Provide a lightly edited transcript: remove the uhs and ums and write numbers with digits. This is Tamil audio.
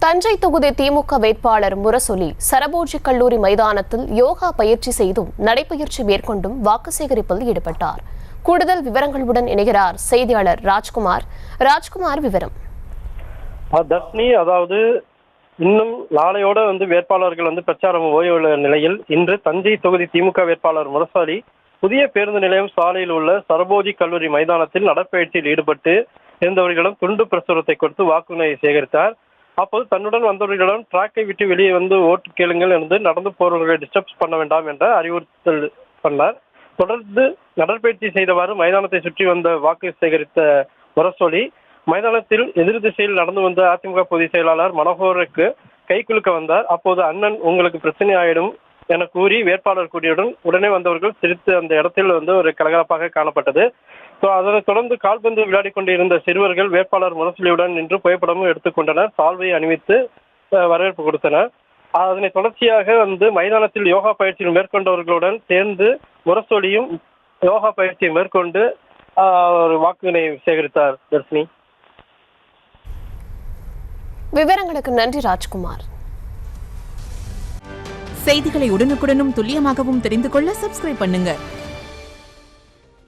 தஞ்சை தொகுதி திமுக வேட்பாளர் முரசொலி சரபோஜி கல்லூரி மைதானத்தில் யோகா பயிற்சி செய்தும் நடைபயிற்சி மேற்கொண்டும் வாக்கு சேகரிப்பில் ஈடுபட்டார். கூடுதல் விவரங்களுடன் இணைகிறார் செய்தியாளர் ராஜ்குமார். விவரம் தர்ஷினி, அதாவது இன்னும் நாளையோட வேட்பாளர்கள் பிரச்சாரம் ஓய்வுள்ள நிலையில் இன்று தஞ்சை தொகுதி திமுக வேட்பாளர் முரசொலி புதிய பேருந்து நிலையம் சாலையில் உள்ள சரபோஜி கல்லூரி மைதானத்தில் நடைப்பயிற்சியில் ஈடுபட்டு இருந்தவர்களிடம் துண்டு பிரசுரத்தை கொடுத்து வாக்குகளை சேகரித்தார். அப்போது தன்னுடன் வந்தவர்களிடம் டிராக்கை விட்டு வெளியே ஓட்டு கேளுங்கள் என்று நடந்து போறவர்களை டிஸ்டர்ப் பண்ண வேண்டாம் என்ற அறிவுறுத்தல் பண்ணார். தொடர்ந்து நடைப்பயிற்சி செய்தவாறு மைதானத்தை சுற்றி வந்த வாக்கு சேகரித்த முரசொலி மைதானத்தில் எதிர் திசையில் நடந்து வந்த அதிமுக பொதுச் செயலாளர் மனோகருக்கு கை குலுக்க வந்தார். அப்போது அண்ணன் உங்களுக்கு பிரச்சனை ஆயிடும் என கூறி வேட்பாளர் கூறியுடன் உடனே வந்தவர்கள் சிரித்து அந்த இடத்தில் ஒரு கலகலப்பாக காணப்பட்டது. அதனைத் தொடர்ந்து கால்பந்து விளையாடி கொண்டிருந்த சிறுவர்கள் வேட்பாளர் முரசொலியுடன் நின்று புகைப்படமும் எடுத்துக்கொண்டனர். சால்வையை அணிவித்து வரவேற்பு கொடுத்தனர். அதனை தொடர்ச்சியாக மைதானத்தில் யோகா பயிற்சியில் மேற்கொண்டவர்களுடன் சேர்ந்து முரசொலியும் யோகா பயிற்சியை மேற்கொண்டு ஒரு வாக்குகளை சேகரித்தார். தர்ஷினி, விவரங்களுக்கு நன்றி ராஜ்குமார். செய்திகளை உடனுக்குடனும் துல்லியமாகவும் தெரிந்து கொள்ள சப்ஸ்கிரைப் பண்ணுங்க.